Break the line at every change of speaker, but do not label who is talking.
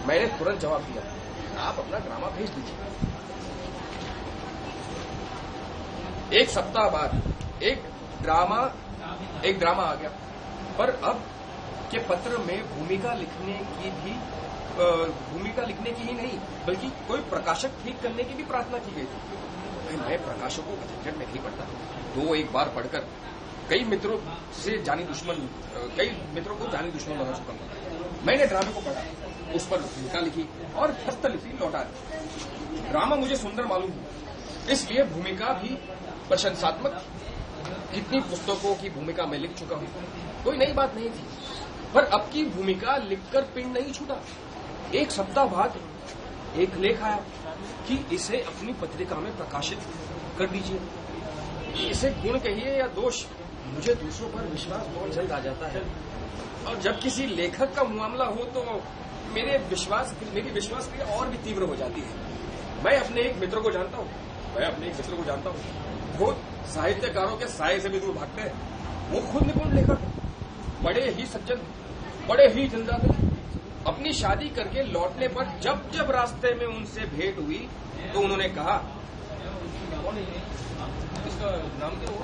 मैंने तुरंत जवाब दिया, आप अपना ड्रामा भेज दीजिए। एक सप्ताह बाद एक ड्रामा आ गया, पर अब के पत्र में भूमिका लिखने की ही नहीं बल्कि कोई प्रकाशक ठीक करने की भी प्रार्थना की गई थी। मैं प्रकाशकों के झंझट में नहीं पड़ता। दो एक बार पढ़कर कई मित्रों को जानी दुश्मन बना चुका हूं। मैंने ड्रामे को पढ़ा, उस पर भूमिका लिखी और हस्तलिपि लौटा दी। ड्रामा मुझे सुंदर मालूम हुआ, इसलिए भूमिका भी प्रशंसात्मक। कितनी पुस्तकों की भूमिका मैं लिख चुका हूं, कोई नई बात नहीं थी, पर अब की भूमिका लिखकर पिंड नहीं छूटा। एक सप्ताह बाद एक लेख आया कि इसे अपनी पत्रिका में प्रकाशित कर दीजिए। इसे गुण कहिए या दोष, मुझे दूसरों पर विश्वास बहुत जल्द आ जाता है, और जब किसी लेखक का मामला हो तो मेरी विश्वास क्रिया और भी तीव्र हो जाती है। मैं अपने एक मित्र को जानता हूं, वो साहित्यकारों के साये से भी दूर भागते हैं। वो खुद निपुण लेखक, बड़े ही सज्जन, बड़े ही जल्दार। अपनी शादी करके लौटने पर जब रास्ते में उनसे भेंट हुई तो उन्होंने कहा, इसका नाम क्या हुआ?